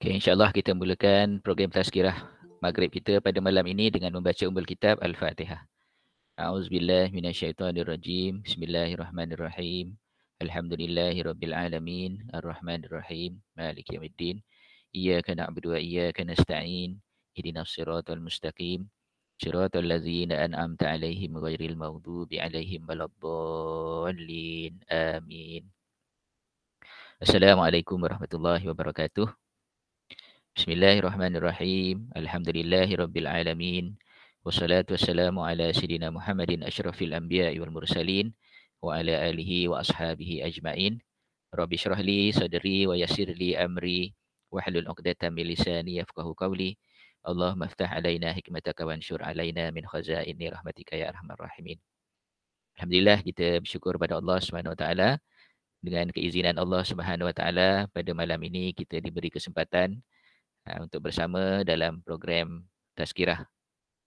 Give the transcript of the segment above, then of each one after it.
Okay, insyaAllah kita mulakan program tazkirah maghrib kita pada malam ini dengan membaca ummul kitab Al-Fatihah. A'udzubillah minasyaitonirrajim. Bismillahirrahmanirrahim. Alhamdulillahirrabbilalamin. Ar-Rahmanirrahim. Maliki yaumiddin. Iyyaka na'budu wa iyyaka nasta'in. Ihdinas siratal mustaqim. Siratal ladzina an'amta 'alaihim ghairil maghdubi 'alaihim waladdallin. Amin. Assalamualaikum warahmatullahi wabarakatuh. Bismillahirrahmanirrahim. Alhamdulillahirabbil alamin. Wassalatu wassalamu ala sayidina Muhammadin asyrafil anbiya'i wal mursalin wa ala alihi wa ashabihi ajmain. Rabbi shrah li sadri wa yassir li amri wahlul 'uqdatam min lisani yafqahu qawli. Allahumma iftah alaina hikmataka wanshur alaina min khazaini rahmatika ya arhamar rahimin. Alhamdulillah kita bersyukur pada Allah Subhanahu wa taala, dengan keizinan Allah Subhanahu wa taala pada malam ini kita diberi kesempatan untuk bersama dalam program tazkirah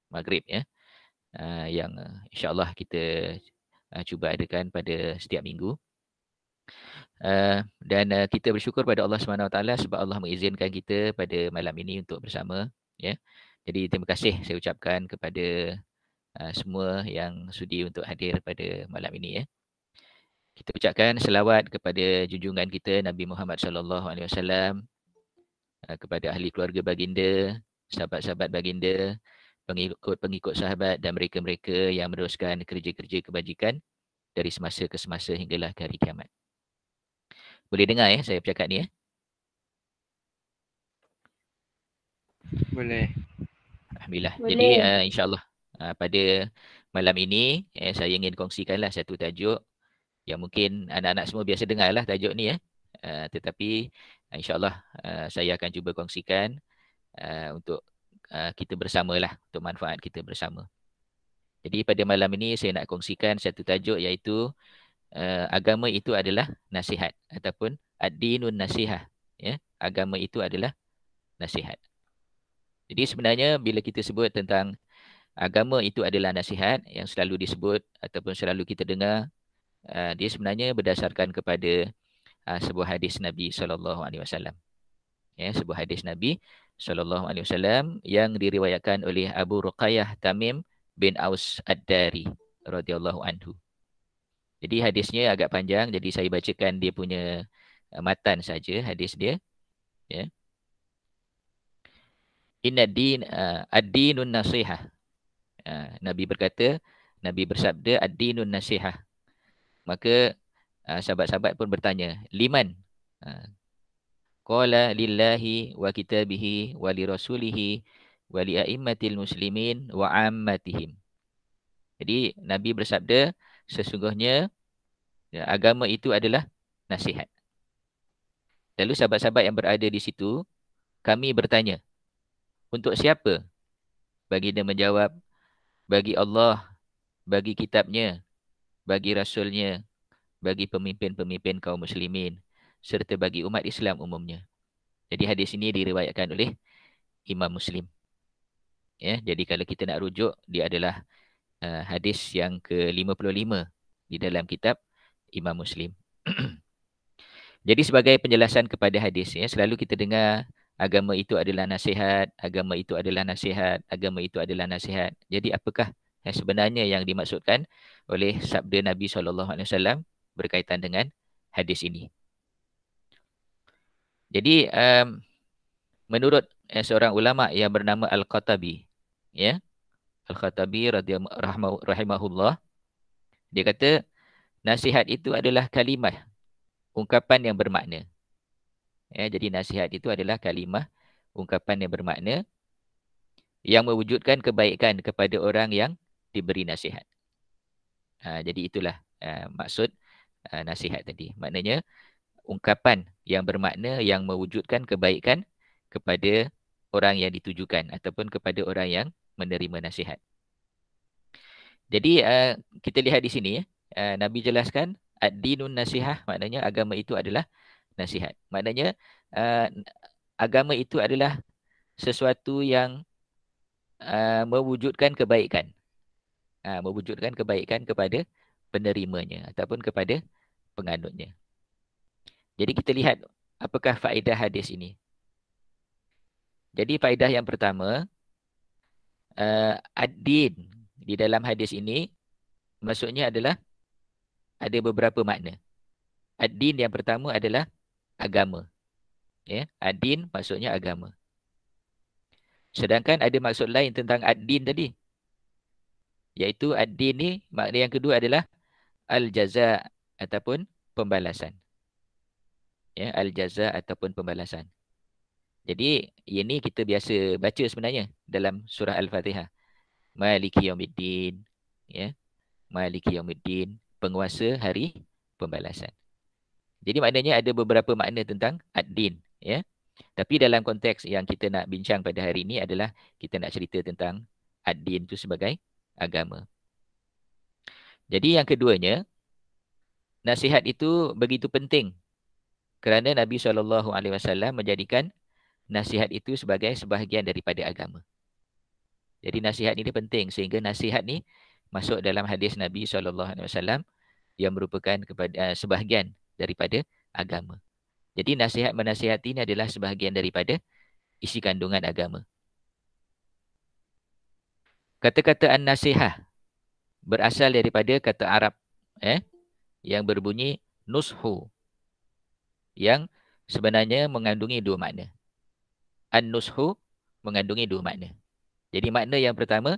maghrib ya, yang insya-Allah kita cuba adakan pada setiap minggu. Dan kita bersyukur pada Allah Subhanahu Wa Taala sebab Allah mengizinkan kita pada malam ini untuk bersama ya. Jadi terima kasih saya ucapkan kepada semua yang sudi untuk hadir pada malam ini ya. Kita ucapkan selawat kepada junjungan kita Nabi Muhammad sallallahu alaihi wasallam, kepada ahli keluarga baginda, sahabat-sahabat baginda, pengikut-pengikut sahabat dan mereka-mereka yang meneruskan kerja-kerja kebajikan dari semasa ke semasa hinggalah ke hari kiamat. Boleh dengar ya saya bercakap ni ya? Boleh. Alhamdulillah. Boleh. Jadi insya-Allah pada malam ini saya ingin kongsikanlah satu tajuk yang mungkin anak-anak semua biasa dengarlah tajuk ni ya. Tetapi insya-Allah saya akan cuba kongsikan untuk kita bersamalah, untuk manfaat kita bersama. Jadi pada malam ini saya nak kongsikan satu tajuk iaitu agama itu adalah nasihat ataupun ad-dinun nasihah ya. Agama itu adalah nasihat. Jadi sebenarnya bila kita sebut tentang agama itu adalah nasihat yang selalu disebut ataupun selalu kita dengar, dia sebenarnya berdasarkan kepada sebuah hadis Nabi sallallahu alaihi wasallam. Ya, sebuah hadis Nabi sallallahu alaihi wasallam yang diriwayatkan oleh Abu Ruqayyah Tamim bin Aus Ad-Dari radhiyallahu anhu. Jadi hadisnya agak panjang, jadi saya bacakan dia punya matan saja hadis dia ya. Inna din ad-dinun nasihah. Nabi berkata, Nabi bersabda ad-dinun nasihah. Maka sahabat-sahabat pun bertanya, liman? Qala lillahi wa kitabihi wa li rasulihi wa li a'immatil muslimin wa ammatihim. Jadi Nabi bersabda sesungguhnya agama itu adalah nasihat. Lalu sahabat-sahabat yang berada di situ, kami bertanya, untuk siapa? Baginda menjawab, bagi Allah, bagi kitabnya, bagi rasulnya, bagi pemimpin-pemimpin kaum muslimin, serta bagi umat Islam umumnya. Jadi hadis ini diriwayatkan oleh Imam Muslim. Ya, jadi kalau kita nak rujuk, dia adalah hadis yang ke-55 di dalam kitab Imam Muslim. Jadi sebagai penjelasan kepada hadis ya, selalu kita dengar agama itu adalah nasihat, agama itu adalah nasihat, agama itu adalah nasihat. Jadi apakah sebenarnya yang dimaksudkan oleh sabda Nabi SAW berkaitan dengan hadis ini? Jadi menurut seorang ulama yang bernama Al-Khattabi, ya, Al-Khattabi rahimahullah, dia kata nasihat itu adalah kalimah, ungkapan yang bermakna. Ya, jadi nasihat itu adalah kalimah, ungkapan yang bermakna yang mewujudkan kebaikan kepada orang yang diberi nasihat. Jadi itulah maksud nasihat tadi. Maknanya ungkapan yang bermakna yang mewujudkan kebaikan kepada orang yang ditujukan ataupun kepada orang yang menerima nasihat. Jadi kita lihat di sini Nabi jelaskan ad-dinun nasihah, maknanya agama itu adalah nasihat. Maknanya agama itu adalah sesuatu yang mewujudkan kebaikan. Mewujudkan kebaikan kepada penerimanya ataupun kepada penganutnya. Jadi kita lihat apakah faedah hadis ini. Jadi faedah yang pertama, ad-din di dalam hadis ini maksudnya adalah ada beberapa makna. Ad-din yang pertama adalah agama. Ya, ad-din maksudnya agama. Sedangkan ada maksud lain tentang ad-din tadi, iaitu ad-din ni makna yang kedua adalah al-jaza ataupun pembalasan. Ya, al-jaza ataupun pembalasan. Jadi, ini kita biasa baca sebenarnya dalam surah Al-Fatihah. Maliki yaumiddin, ya. Maliki yaumiddin, penguasa hari pembalasan. Jadi maknanya ada beberapa makna tentang ad-din, ya. Tapi dalam konteks yang kita nak bincang pada hari ini adalah kita nak cerita tentang ad-din itu sebagai agama. Jadi yang keduanya, nasihat itu begitu penting kerana Nabi SAW menjadikan nasihat itu sebagai sebahagian daripada agama. Jadi nasihat ini penting sehingga nasihat ni masuk dalam hadis Nabi SAW yang merupakan kepada sebahagian daripada agama. Jadi nasihat menasihati ini adalah sebahagian daripada isi kandungan agama. Kata-kata an-nasihah berasal daripada kata Arab yang berbunyi nushu, yang sebenarnya mengandungi dua makna. An-nushu mengandungi dua makna. Jadi makna yang pertama,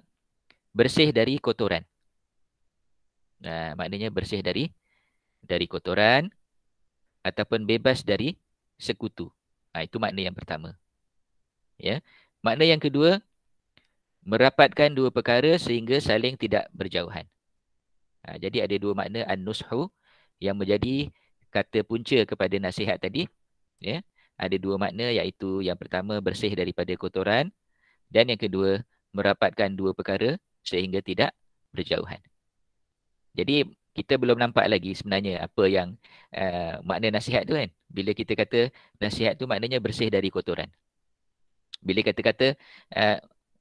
bersih dari kotoran. Nah, maknanya bersih dari kotoran ataupun bebas dari sekutu. Itu makna yang pertama. Ya. Makna yang kedua, merapatkan dua perkara sehingga saling tidak berjauhan. Jadi ada dua makna an-nushu yang menjadi kata punca kepada nasihat tadi. Ya. Ada dua makna, iaitu yang pertama bersih daripada kotoran dan yang kedua merapatkan dua perkara sehingga tidak berjauhan. Jadi kita belum nampak lagi sebenarnya apa yang makna nasihat tu kan. Bila kita kata nasihat tu maknanya bersih dari kotoran. Bila kata-kata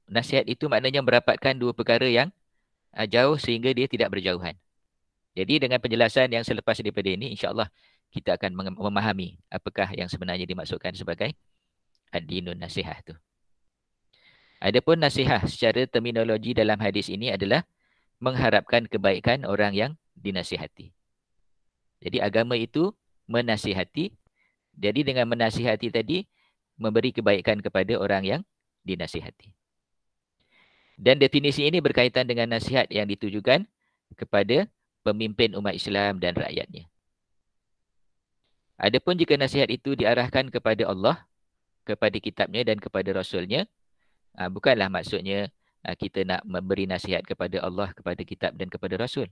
nasihat itu maknanya merapatkan dua perkara yang jauh sehingga dia tidak berjauhan. Jadi dengan penjelasan yang selepas daripada ini, insya-Allah kita akan memahami apakah yang sebenarnya dimaksudkan sebagai ad-dinun nasihah tu. Adapun nasihat secara terminologi dalam hadis ini adalah mengharapkan kebaikan orang yang dinasihati. Jadi agama itu menasihati. Jadi dengan menasihati tadi, memberi kebaikan kepada orang yang dinasihati. Dan definisi ini berkaitan dengan nasihat yang ditujukan kepada pemimpin umat Islam dan rakyatnya. Adapun jika nasihat itu diarahkan kepada Allah, kepada kitabnya dan kepada Rasulnya, bukanlah maksudnya kita nak memberi nasihat kepada Allah, kepada kitab dan kepada Rasul.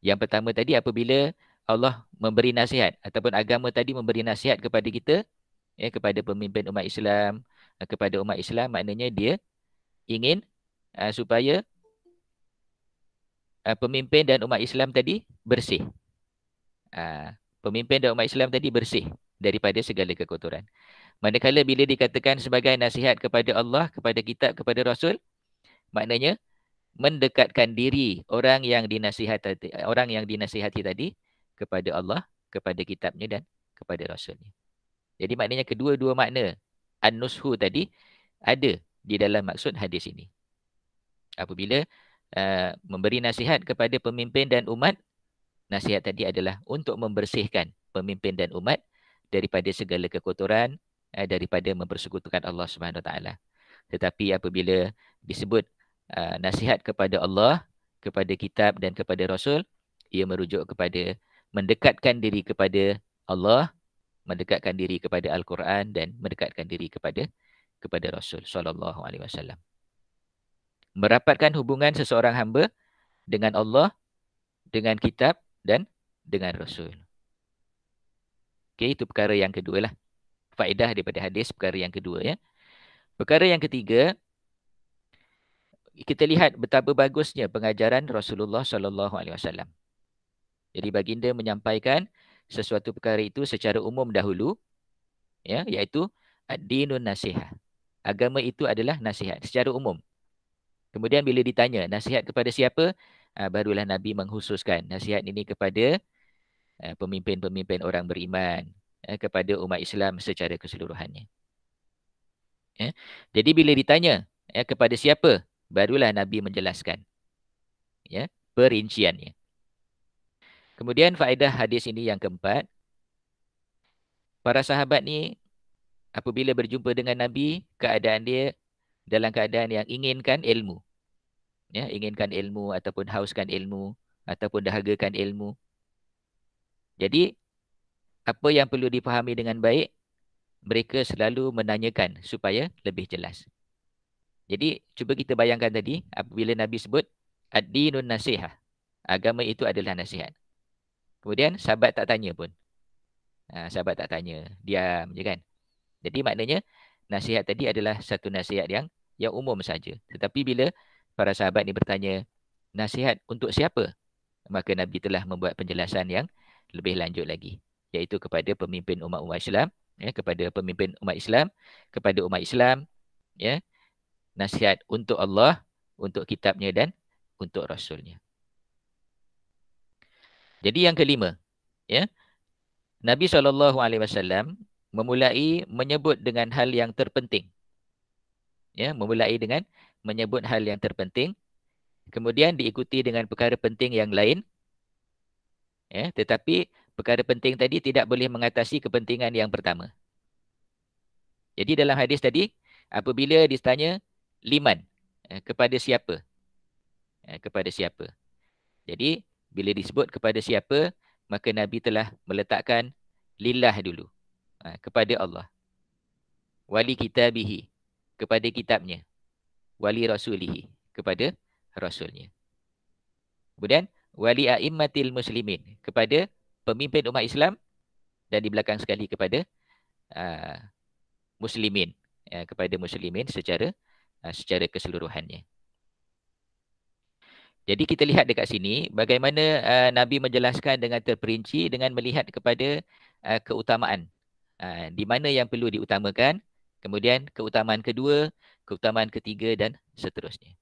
Yang pertama tadi, apabila Allah memberi nasihat ataupun agama tadi memberi nasihat kepada kita, kepada pemimpin umat Islam, kepada umat Islam, maknanya dia ingin supaya pemimpin dan umat Islam tadi bersih. Pemimpin dan umat Islam tadi bersih daripada segala kekotoran. Manakala bila dikatakan sebagai nasihat kepada Allah, kepada kitab, kepada Rasul, maknanya mendekatkan diri orang yang dinasihati tadi kepada Allah, kepada kitabnya dan kepada Rasulnya. Jadi maknanya kedua-dua makna an-nushu tadi ada di dalam maksud hadis ini. Apabila memberi nasihat kepada pemimpin dan umat, nasihat tadi adalah untuk membersihkan pemimpin dan umat daripada segala kekotoran, daripada mempersekutukan Allah Subhanahu Wa Taala. Tetapi apabila disebut nasihat kepada Allah, kepada kitab dan kepada Rasul, ia merujuk kepada mendekatkan diri kepada Allah, mendekatkan diri kepada Al-Quran dan mendekatkan diri kepada Rasul sallallahu alaihi wasallam. Merapatkan hubungan seseorang hamba dengan Allah, dengan kitab dan dengan Rasul. Okey, itu perkara yang kedua lah. Faedah daripada hadis perkara yang kedua ya. Perkara yang ketiga, kita lihat betapa bagusnya pengajaran Rasulullah sallallahu alaihi wasallam. Jadi baginda menyampaikan sesuatu perkara itu secara umum dahulu, ya, iaitu ad-dinun nasihah. Agama itu adalah nasihat secara umum. Kemudian bila ditanya nasihat kepada siapa, barulah Nabi menghususkan nasihat ini kepada pemimpin-pemimpin orang beriman, kepada umat Islam secara keseluruhannya. Jadi bila ditanya kepada siapa, barulah Nabi menjelaskan perinciannya. Kemudian faedah hadis ini yang keempat, para sahabat ni apabila berjumpa dengan Nabi, keadaan dia dalam keadaan yang inginkan ilmu. Inginkan ilmu ataupun hauskan ilmu ataupun dahagakan ilmu. Jadi apa yang perlu dipahami dengan baik, mereka selalu menanyakan supaya lebih jelas. Jadi cuba kita bayangkan tadi apabila Nabi sebut ad-dinun nasihah. Agama itu adalah nasihat. Kemudian sahabat tak tanya pun. Sahabat tak tanya, diam je kan. Jadi maknanya nasihat tadi adalah satu nasihat yang umum saja. Tetapi bila para sahabat ni bertanya, nasihat untuk siapa? Maka Nabi telah membuat penjelasan yang lebih lanjut lagi, iaitu kepada pemimpin umat-umat Islam, kepada pemimpin umat Islam, kepada umat Islam, nasihat untuk Allah, untuk kitabnya dan untuk Rasulnya. Jadi yang kelima, Nabi SAW memulai menyebut dengan hal yang terpenting. Memulai dengan menyebut hal yang terpenting, kemudian diikuti dengan perkara penting yang lain. Tetapi perkara penting tadi tidak boleh mengatasi kepentingan yang pertama. Jadi dalam hadis tadi, apabila ditanya liman, kepada siapa? Kepada siapa? Jadi bila disebut kepada siapa, maka Nabi telah meletakkan lillah dulu, kepada Allah. Wali kitabihi, kepada kitabnya. Wali rasulihi, kepada rasulnya. Kemudian wali a'immatil muslimin, kepada pemimpin umat Islam, dan di belakang sekali kepada muslimin, kepada muslimin secara keseluruhannya. Jadi kita lihat dekat sini bagaimana Nabi menjelaskan dengan terperinci dengan melihat kepada keutamaan. Di mana yang perlu diutamakan, kemudian keutamaan kedua, keutamaan ketiga dan seterusnya.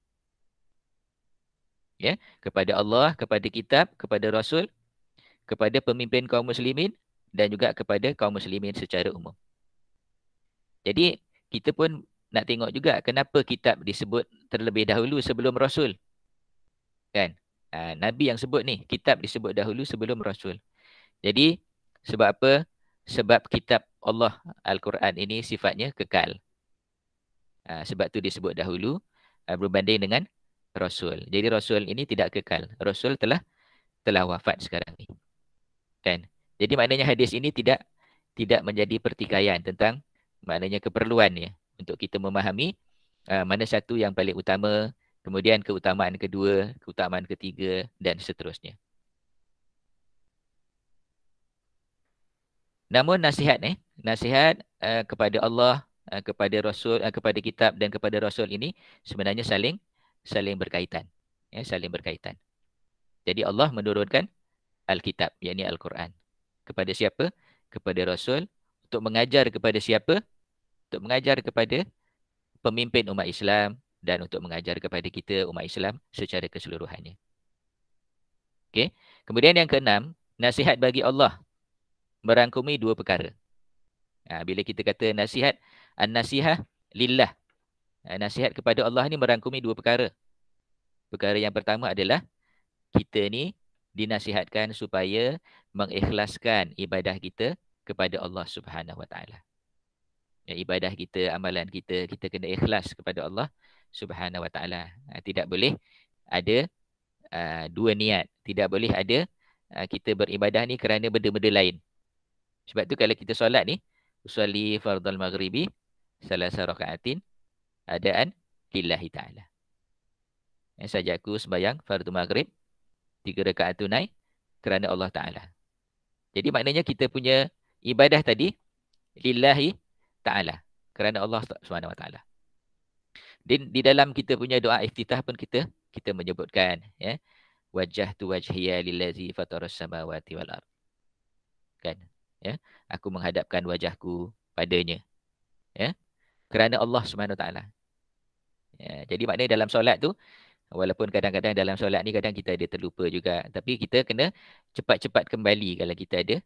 Kepada Allah, kepada kitab, kepada Rasul, kepada pemimpin kaum muslimin dan juga kepada kaum muslimin secara umum. Jadi kita pun nak tengok juga kenapa kitab disebut terlebih dahulu sebelum Rasul. Kan? Nabi yang sebut ni, kitab disebut dahulu sebelum Rasul. Jadi sebab apa? Sebab kitab Allah Al-Quran ini sifatnya kekal. Sebab tu disebut dahulu berbanding dengan Rasul. Jadi Rasul ini tidak kekal. Rasul telah wafat sekarang ni. Kan? Jadi maknanya hadis ini tidak menjadi pertikaian tentang maknanya keperluannya untuk kita memahami mana satu yang paling utama, kemudian keutamaan kedua, keutamaan ketiga dan seterusnya. Namun nasihat kepada Allah, kepada Rasul, kepada kitab dan kepada Rasul ini sebenarnya saling berkaitan. Saling berkaitan. Jadi Allah menurunkan Alkitab, yakni Al-Quran. Kepada siapa? Kepada Rasul. Untuk mengajar kepada siapa? Untuk mengajar kepada pemimpin umat Islam dan untuk mengajar kepada kita umat Islam secara keseluruhannya. Okey. Kemudian yang keenam, nasihat bagi Allah merangkumi dua perkara. Bila kita kata nasihat, an-nasihah lillah. Nasihat kepada Allah ni merangkumi dua perkara. Perkara yang pertama adalah kita ni dinasihatkan supaya mengikhlaskan ibadah kita kepada Allah Subhanahu Wa Taala. Ibadah kita, amalan kita kena ikhlas kepada Allah Subhanahu Wa Taala. Tidak boleh ada dua niat. Tidak boleh ada kita beribadah ni kerana benda-benda lain. Sebab tu kalau kita solat ni, usolli fardal maghribi salasa rakaatin adaan lillahi ta'ala. Saja aku sembahyang fardu maghrib 3 rakaat tunai kerana Allah Ta'ala. Jadi maknanya kita punya ibadah tadi lillahi ta'ala, kerana Allah Subhanahu Wa Ta'ala. Di dalam kita punya doa iftitah pun kita menyebutkan wajjahtu wajhiya lillazi fataras samawati wal ard. Kan? Aku menghadapkan wajahku padanya. Kerana Allah Subhanahu Wa Ta'ala. Jadi maknanya dalam solat tu, walaupun kadang-kadang dalam solat ni kadang kita ada terlupa juga, tapi kita kena cepat-cepat kembali kalau kita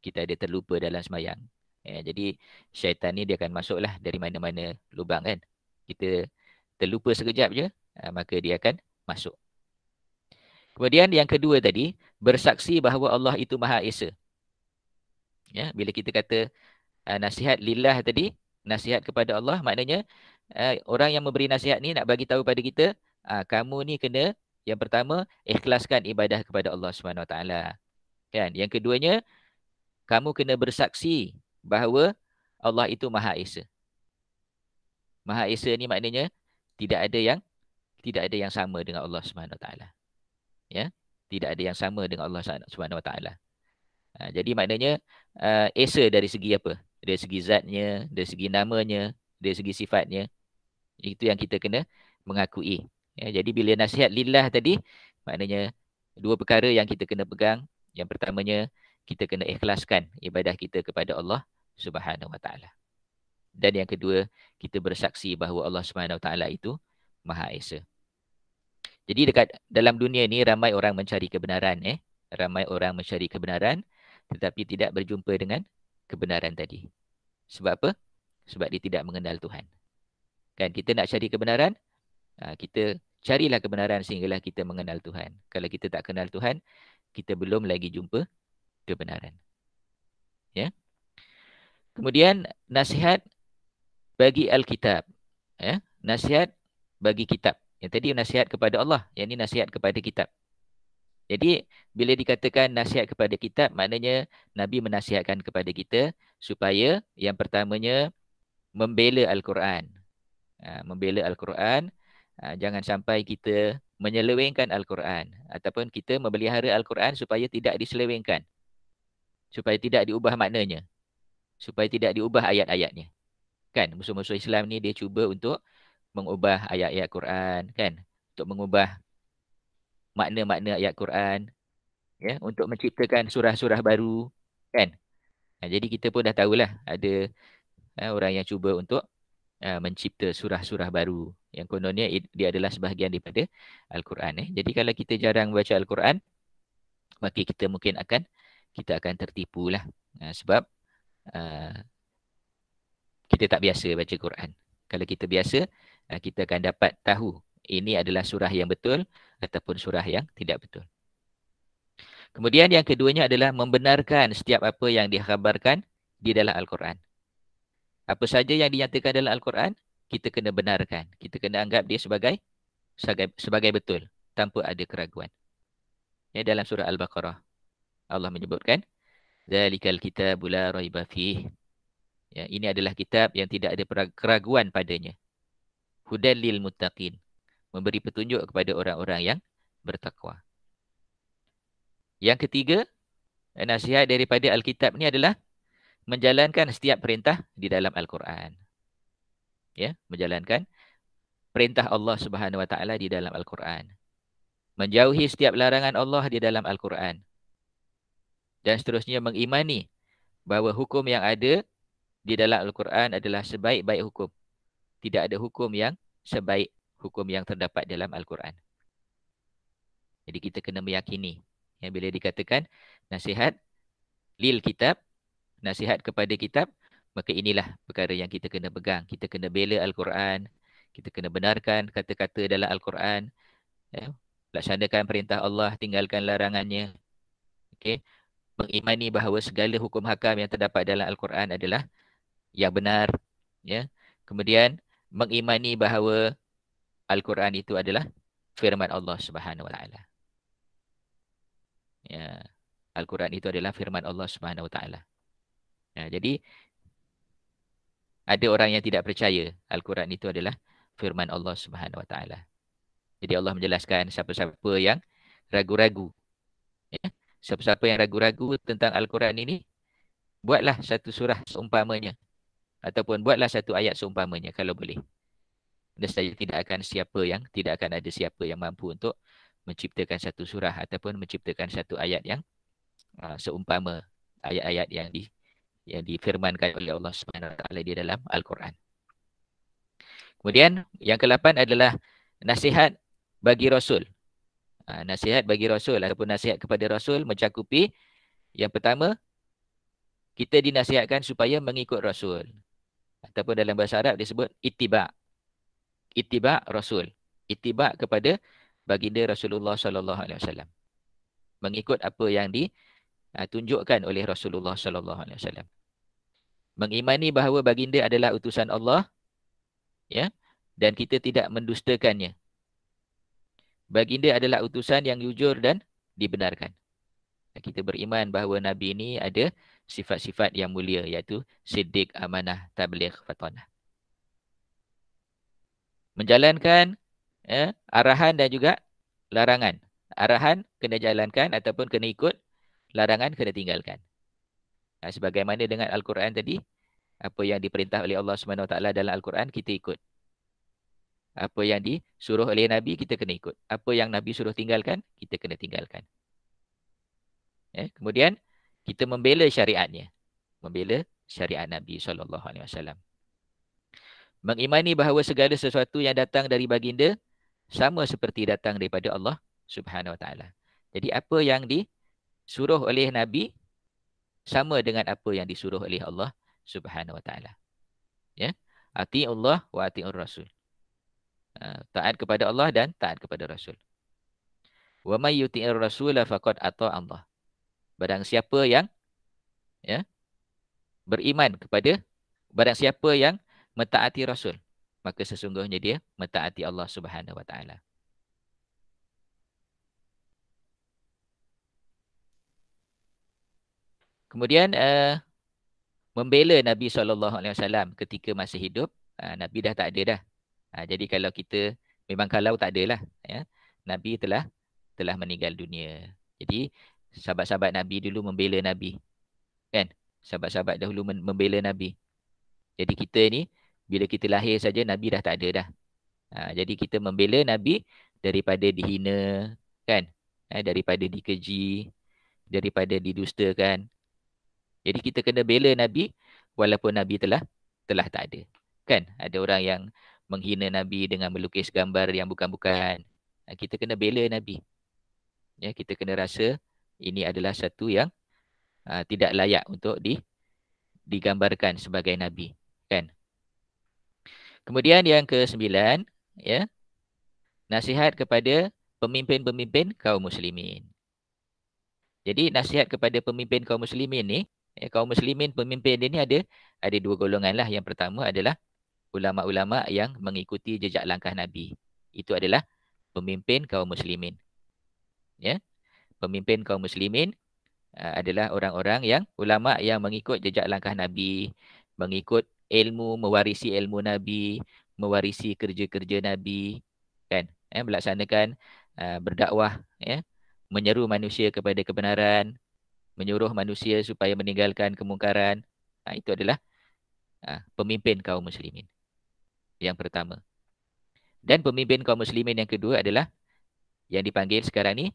kita ada terlupa dalam sembahyang. Jadi syaitan ni dia akan masuklah dari mana-mana lubang kan. Kita terlupa sekejap je, maka dia akan masuk. Kemudian yang kedua tadi, bersaksi bahawa Allah itu Maha Esa. Ya, bila kita kata nasihat lillah tadi, nasihat kepada Allah, maknanya orang yang memberi nasihat ni nak bagi tahu pada kita, kamu ni kena, yang pertama, ikhlaskan ibadah kepada Allah Subhanahu Wa Taala. Kan? Yang keduanya, kamu kena bersaksi bahawa Allah itu Maha Esa. Maha Esa ni maknanya tidak ada yang sama dengan Allah Subhanahu Wa Taala. Ya, tidak ada yang sama dengan Allah Subhanahu Wa Taala. Jadi maknanya Esa dari segi apa? Dari segi zatnya, dari segi namanya, dari segi sifatnya. Itu yang kita kena mengakui. Ya, jadi bila nasihat lillah tadi, maknanya dua perkara yang kita kena pegang. Yang pertamanya, kita kena ikhlaskan ibadah kita kepada Allah Subhanahu Wa Taala. Dan yang kedua, kita bersaksi bahawa Allah Subhanahu Wa Taala itu Maha Esa. Jadi dekat dalam dunia ni ramai orang mencari kebenaran. Ramai orang mencari kebenaran, tetapi tidak berjumpa dengan kebenaran tadi. Sebab apa? Sebab dia tidak mengenal Tuhan. Kan kita nak cari kebenaran, kita carilah kebenaran sehinggalah kita mengenal Tuhan. Kalau kita tak kenal Tuhan, kita belum lagi jumpa kebenaran. Ya. Kemudian nasihat bagi Alkitab. Ya. Nasihat bagi kitab. Yang tadi nasihat kepada Allah, yang ini nasihat kepada kitab. Jadi bila dikatakan nasihat kepada kitab, maknanya Nabi menasihatkan kepada kita supaya yang pertamanya membela Al-Quran. Membela Al-Quran, jangan sampai kita menyelewengkan Al-Quran ataupun kita memelihara Al-Quran supaya tidak diselewengkan, supaya tidak diubah maknanya, supaya tidak diubah ayat-ayatnya. Kan musuh-musuh Islam ni dia cuba untuk mengubah ayat-ayat Quran, kan, untuk mengubah makna-makna ayat Quran, ya, untuk menciptakan surah-surah baru, kan. Jadi kita pun dah tahulah ada orang yang cuba untuk mencipta surah-surah baru yang kononnya dia adalah sebahagian daripada Al-Quran. Jadi kalau kita jarang baca Al-Quran, maka kita mungkin akan tertipulah, sebab kita tak biasa baca Quran. Kalau kita biasa, kita akan dapat tahu ini adalah surah yang betul ataupun surah yang tidak betul. Kemudian yang keduanya adalah membenarkan setiap apa yang dikhabarkan di dalam Al-Quran. Apa saja yang dinyatakan dalam Al-Quran, kita kena benarkan. Kita kena anggap dia sebagai betul, tanpa ada keraguan. Ya, dalam surah Al-Baqarah, Allah menyebutkan, Zalikal kitabu la raiba fih. Ya, ini adalah kitab yang tidak ada keraguan padanya. Hudan lil muttaqin. Memberi petunjuk kepada orang-orang yang bertakwa. Yang ketiga, nasihat daripada Alkitab ni adalah menjalankan setiap perintah di dalam Al-Quran. Ya, menjalankan perintah Allah Subhanahu Wa Taala di dalam Al-Quran. Menjauhi setiap larangan Allah di dalam Al-Quran. Dan seterusnya mengimani bahawa hukum yang ada di dalam Al-Quran adalah sebaik-baik hukum. Tidak ada hukum yang sebaik hukum yang terdapat dalam Al-Quran. Jadi kita kena meyakini. Yang bila dikatakan nasihat lil kitab, nasihat kepada kitab, maka inilah perkara yang kita kena pegang. Kita kena bela Al-Quran. Kita kena benarkan kata-kata dalam Al-Quran. Ya. Laksanakan perintah Allah, tinggalkan larangannya. Okay. Mengimani bahawa segala hukum hakam yang terdapat dalam Al-Quran adalah yang benar. Ya. Kemudian mengimani bahawa Al-Quran itu adalah firman Allah Subhanahu Wa Taala. Ya. Al-Quran itu adalah firman Allah Subhanahu Wa Taala. Ya, jadi ada orang yang tidak percaya Al-Quran itu adalah firman Allah Subhanahu Wa Taala. Jadi Allah menjelaskan siapa-siapa yang ragu-ragu, ya, siapa-siapa yang ragu-ragu tentang Al-Quran ini, buatlah satu surah seumpamanya ataupun buatlah satu ayat seumpamanya kalau boleh. Dan saya tidak akan ada siapa yang mampu untuk menciptakan satu surah ataupun menciptakan satu ayat yang seumpama ayat-ayat yang difirmankan oleh Allah Subhanahu Wa Taala di dalam Al-Quran. Kemudian yang ke-8 adalah nasihat bagi Rasul. Nasihat bagi Rasul ataupun nasihat kepada Rasul mencakupi yang pertama, kita dinasihatkan supaya mengikut Rasul. Ataupun dalam bahasa Arab disebut ittiba'. Ittiba' Rasul. Ittiba' kepada baginda Rasulullah sallallahu alaihi wasallam. Mengikut apa yang ditunjukkan oleh Rasulullah sallallahu alaihi wasallam. Mengimani bahawa baginda adalah utusan Allah, ya, dan kita tidak mendustakannya. Baginda adalah utusan yang jujur dan dibenarkan. Kita beriman bahawa Nabi ini ada sifat-sifat yang mulia, iaitu siddiq, amanah, tabligh, fatanah. Menjalankan arahan dan juga larangan. Arahan kena jalankan ataupun kena ikut, larangan kena tinggalkan. Sebagaimana dengan Al-Quran tadi, apa yang diperintah oleh Allah SWT dalam Al-Quran, kita ikut. Apa yang disuruh oleh Nabi, kita kena ikut. Apa yang Nabi suruh tinggalkan, kita kena tinggalkan. Kemudian, kita membela syariatnya. Membela syariat Nabi SAW. Mengimani bahawa segala sesuatu yang datang dari baginda, sama seperti datang daripada Allah Subhanahu Wa Taala. Jadi, apa yang disuruh oleh Nabi, sama dengan apa yang disuruh oleh Allah Subhanahu Wa Taala. Ya, ati'ullah wa ati'ur Rasul. Taat kepada Allah dan taat kepada Rasul. Wa may yuti'ir rasula faqad ata'a Allah. Barang siapa yang beriman kepada, barang siapa yang mentaati Rasul, maka sesungguhnya dia mentaati Allah Subhanahu Wa Taala. Kemudian membela Nabi SAW ketika masih hidup, Nabi dah tak ada dah. Jadi kalau kita, memang kalau tak adalah, ya, Nabi telah meninggal dunia. Jadi sahabat-sahabat Nabi dulu membela Nabi, kan? Sahabat-sahabat dahulu membela Nabi. Jadi kita ni, bila kita lahir saja, Nabi dah tak ada dah. Jadi kita membela Nabi daripada dihina, kan? Daripada dikeji, daripada didustakan. Jadi kita kena bela Nabi walaupun Nabi telah tak ada. Kan? Ada orang yang menghina Nabi dengan melukis gambar yang bukan-bukan. Kita kena bela Nabi. Ya, kita kena rasa ini adalah satu yang tidak layak untuk digambarkan sebagai Nabi. Kan? Kemudian yang ke-9, ya, nasihat kepada pemimpin-pemimpin kaum muslimin. Jadi nasihat kepada pemimpin kaum muslimin ni, kaum muslimin pemimpin dia ni ada dua golongan lah. Yang pertama adalah ulama-ulama yang mengikuti jejak langkah Nabi. Itu adalah pemimpin kaum muslimin. Ya. Pemimpin kaum muslimin adalah orang-orang yang ulama yang mengikut jejak langkah Nabi, mengikut ilmu, mewarisi ilmu Nabi, mewarisi kerja-kerja Nabi, kan? Melaksanakan berdakwah, ya, menyeru manusia kepada kebenaran, menyuruh manusia supaya meninggalkan kemungkaran. Itu adalah pemimpin kaum muslimin yang pertama. Dan pemimpin kaum muslimin yang kedua adalah yang dipanggil sekarang ni,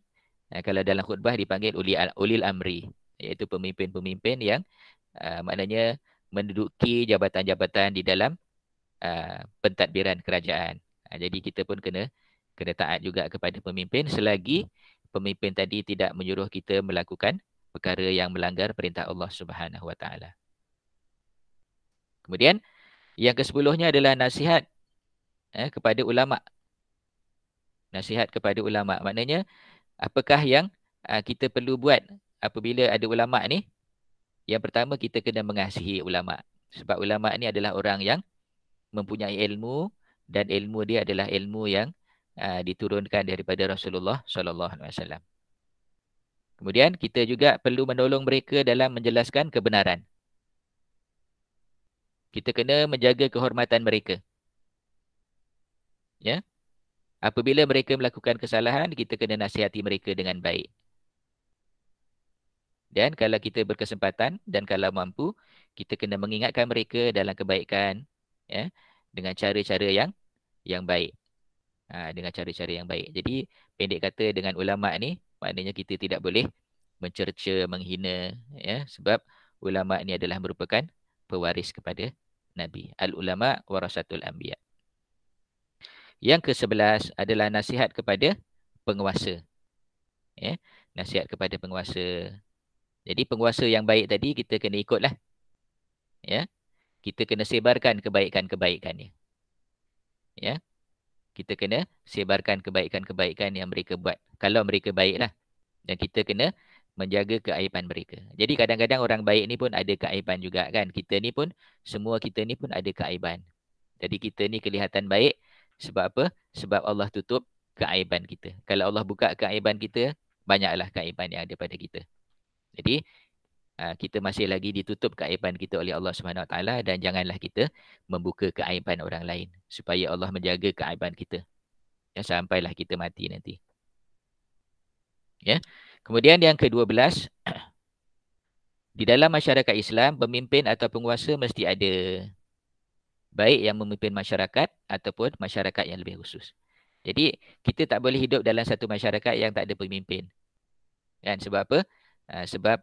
kalau dalam khutbah dipanggil ulil amri, iaitu pemimpin-pemimpin yang maknanya menduduki jabatan-jabatan di dalam pentadbiran kerajaan. Jadi kita pun kena taat juga kepada pemimpin selagi pemimpin tadi tidak menyuruh kita melakukan perkara yang melanggar perintah Allah Subhanahu Wa Taala. Kemudian yang ke-10-nya adalah nasihat kepada ulama. Nasihat kepada ulama. Maknanya apakah yang kita perlu buat apabila ada ulama ni? Yang pertama, kita kena mengasihi ulama. Sebab ulama ni adalah orang yang mempunyai ilmu, dan ilmu dia adalah ilmu yang diturunkan daripada Rasulullah SAW. Kemudian kita juga perlu menolong mereka dalam menjelaskan kebenaran. Kita kena menjaga kehormatan mereka. Ya. Apabila mereka melakukan kesalahan, kita kena nasihati mereka dengan baik. Dan kalau kita berkesempatan dan kalau mampu, kita kena mengingatkan mereka dalam kebaikan, ya, dengan cara-cara yang baik. Dengan cara-cara yang baik. Jadi pendek kata, dengan ulama ni, maknanya kita tidak boleh mencerca, menghina, ya, sebab ulama ni adalah merupakan pewaris kepada Nabi. Al-ulama warasatul anbiya. Yang ke-11 adalah nasihat kepada penguasa. Ya, nasihat kepada penguasa. Jadi penguasa yang baik tadi kita kena ikutlah. Ya, kita kena sebarkan kebaikan-kebaikannya. Ya, kita kena sebarkan kebaikan-kebaikan yang mereka buat. Kalau mereka baiklah. Dan kita kena menjaga keaiban mereka. Jadi kadang-kadang orang baik ni pun ada keaiban juga kan. Kita ni pun, semua kita ni pun ada keaiban. Jadi kita ni kelihatan baik sebab apa? Sebab Allah tutup keaiban kita. Kalau Allah buka keaiban kita, banyaklah keaiban yang ada pada kita. Jadi kita masih lagi ditutup keaiban kita oleh Allah Subhanahu Wa Taala, dan janganlah kita membuka keaiban orang lain supaya Allah menjaga keaiban kita. Ya, sampailah kita mati nanti. Ya. Kemudian yang ke-12, di dalam masyarakat Islam, pemimpin atau penguasa mesti ada. Baik yang memimpin masyarakat ataupun masyarakat yang lebih khusus. Jadi, kita tak boleh hidup dalam satu masyarakat yang tak ada pemimpin. Kan? Sebab apa? Sebab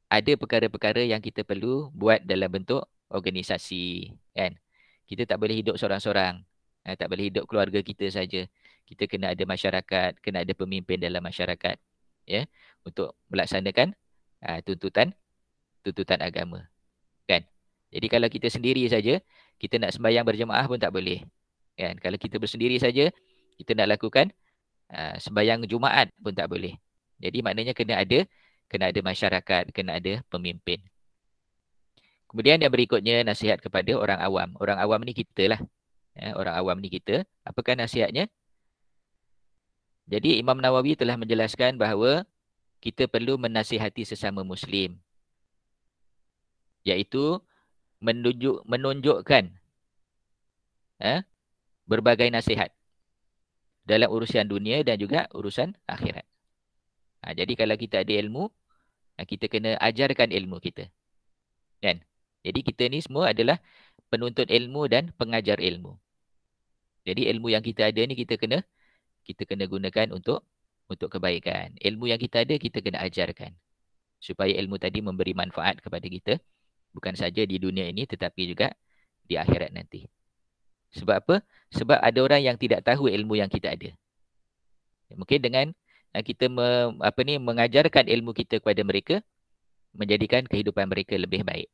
ada perkara-perkara yang kita perlu buat dalam bentuk organisasi. Kan? Kita tak boleh hidup seorang-seorang. Tak boleh hidup keluarga kita saja. Kita kena ada masyarakat, kena ada pemimpin dalam masyarakat. Ya, untuk melaksanakan tuntutan agama. Kan? Jadi kalau kita sendiri saja, kita nak sembahyang berjemaah pun tak boleh. Kan? Kalau kita bersendiri saja, kita nak lakukan sembahyang Jumaat pun tak boleh. Jadi maknanya kena ada masyarakat, kena ada pemimpin. Kemudian yang berikutnya, nasihat kepada orang awam. Orang awam ni kita lah. Ya, orang awam ni kita. Apakah nasihatnya? Jadi Imam Nawawi telah menjelaskan bahawa kita perlu menasihati sesama Muslim. Iaitu menunjukkan berbagai nasihat dalam urusan dunia dan juga urusan akhirat. Jadi kalau kita ada ilmu, kita kena ajarkan ilmu kita. Kan? Jadi kita ni semua adalah penuntut ilmu dan pengajar ilmu. Jadi ilmu yang kita ada ni kita kena gunakan untuk kebaikan. Ilmu yang kita ada kita kena ajarkan supaya ilmu tadi memberi manfaat kepada kita, bukan saja di dunia ini tetapi juga di akhirat nanti. Sebab apa? Sebab ada orang yang tidak tahu ilmu yang kita ada. Mungkin dengan kita mengajarkan ilmu kita kepada mereka, menjadikan kehidupan mereka lebih baik.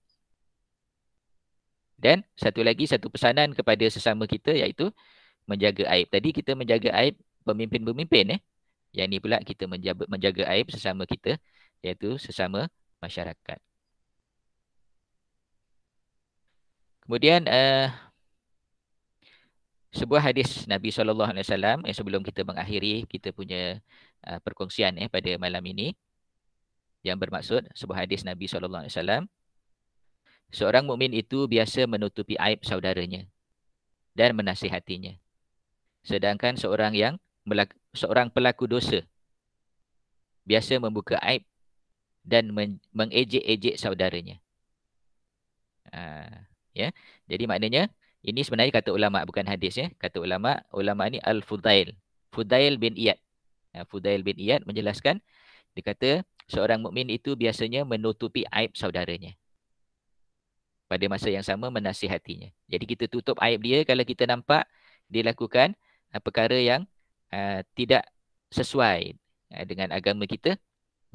Dan satu lagi, satu pesanan kepada sesama kita, iaitu menjaga aib. Tadi kita menjaga aib pemimpin-pemimpin. Yang ni pula kita menjaga aib sesama kita, iaitu sesama masyarakat. Kemudian sebuah hadis Nabi SAW, sebelum kita mengakhiri kita punya perkongsian pada malam ini, yang bermaksud sebuah hadis Nabi SAW, seorang mukmin itu biasa menutupi aib saudaranya dan menasihatinya. Sedangkan seorang pelaku dosa biasa membuka aib dan mengejek-ejek saudaranya. Ya. Jadi maknanya, ini sebenarnya kata ulama, bukan hadis. Kata ulama ni Al-Fudail. Fudail bin Iyad. Fudail bin Iyad menjelaskan, dia kata seorang mukmin itu biasanya menutupi aib saudaranya. Pada masa yang sama menasihatinya. Jadi kita tutup aib dia kalau kita nampak dia lakukan perkara yang tidak sesuai dengan agama kita,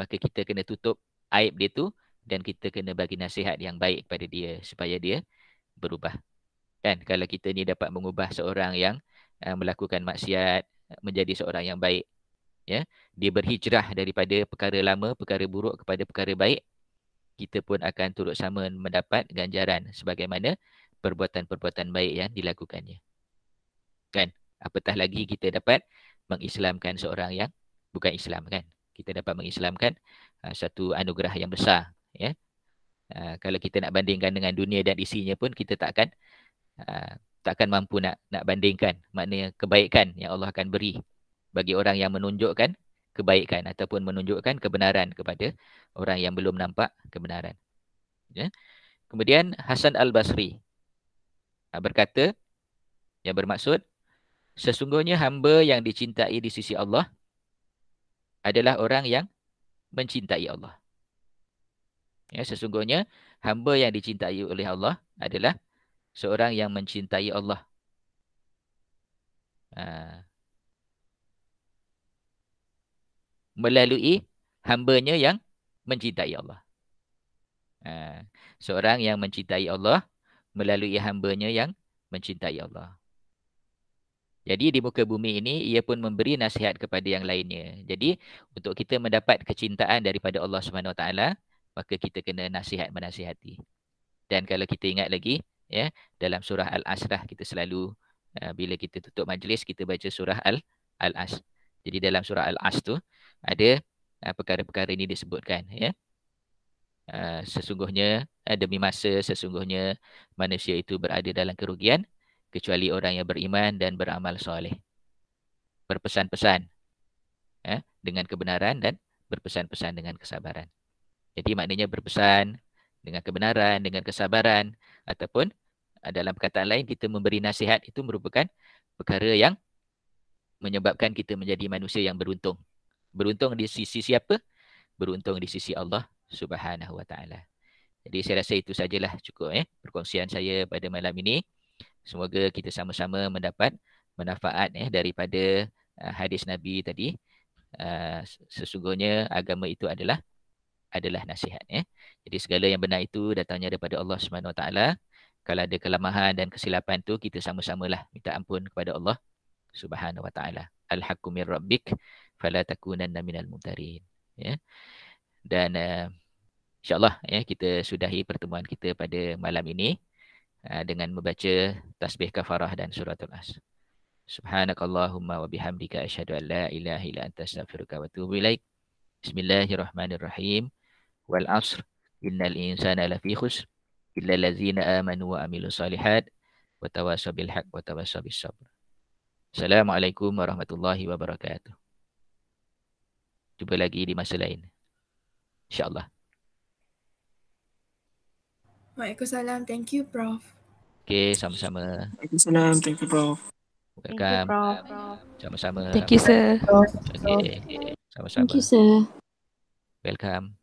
maka kita kena tutup aib dia tu dan kita kena bagi nasihat yang baik kepada dia supaya dia berubah. Kan, kalau kita ni dapat mengubah seorang yang melakukan maksiat menjadi seorang yang baik, ya, dia berhijrah daripada perkara lama, perkara buruk kepada perkara baik, kita pun akan turut sama mendapat ganjaran sebagaimana perbuatan-perbuatan baik yang dilakukannya. Kan? Apatah lagi kita dapat mengislamkan seorang yang bukan Islam, kan? Kita dapat mengislamkan satu anugerah yang besar, ya. Kalau kita nak bandingkan dengan dunia dan isinya pun kita takkan mampu nak bandingkan maknanya kebaikan yang Allah akan beri bagi orang yang menunjukkan kebaikan ataupun menunjukkan kebenaran kepada orang yang belum nampak kebenaran. Ya. Kemudian Hasan Al-Basri berkata, yang bermaksud, sesungguhnya hamba yang dicintai di sisi Allah adalah orang yang mencintai Allah. Ya, sesungguhnya hamba yang dicintai oleh Allah adalah seorang yang mencintai Allah. Melalui hambanya yang mencintai Allah. Seorang yang mencintai Allah melalui hamba-Nya yang mencintai Allah. Jadi di muka bumi ini, ia pun memberi nasihat kepada yang lainnya. Jadi untuk kita mendapat kecintaan daripada Allah SWT, maka kita kena nasihat menasihati. Dan kalau kita ingat lagi, ya, dalam surah Al-Asrah kita selalu, bila kita tutup majlis, kita baca surah Al-As. Jadi dalam surah Al-As tu ada perkara-perkara ini disebutkan. Ya. Sesungguhnya, demi masa, sesungguhnya manusia itu berada dalam kerugian, kecuali orang yang beriman dan beramal soleh. Berpesan-pesan dengan kebenaran dan berpesan-pesan dengan kesabaran. Jadi maknanya berpesan dengan kebenaran, dengan kesabaran, ataupun dalam perkataan lain kita memberi nasihat itu merupakan perkara yang menyebabkan kita menjadi manusia yang beruntung. Beruntung di sisi siapa? Beruntung di sisi Allah Subhanahu Wa Taala. Jadi saya rasa itu sajalah cukup perkongsian saya pada malam ini. Semoga kita sama-sama mendapat manfaat daripada hadis Nabi tadi. Sesungguhnya agama itu adalah nasihat. Jadi segala yang benar itu datangnya daripada Allah Subhanahu Wa Taala. Kalau ada kelemahan dan kesilapan tu, kita sama-samalah minta ampun kepada Allah Subhanahu Wa Taala. Al-haqqu min rabbik fala takunanna minal mumtarin. Ya. Dan insya-Allah kita sudahi pertemuan kita pada malam ini dengan membaca tasbih kafarah dan suratul As. Subhanakallahumma wa bihamdika asyhadu an la ilaha illa anta astaghfiruka wa atubu ilaik. Bismillahirrahmanirrahim. Wal 'ashr innal insana lafi khusr illa allazina amanu wa amilus solihat wa tawassaw bil haqq wa tawassaw bis sabr. Assalamualaikum warahmatullahi wabarakatuh. Jumpa lagi di masa lain, insya-Allah. Waalaikumsalam. Thank you, Prof. Okey, sama-sama. Waalaikumsalam. Thank you, Prof. Welcome. Thank you, Prof. Sama-sama. Thank you, sir. Okey, sama-sama. Thank you, sir. Welcome.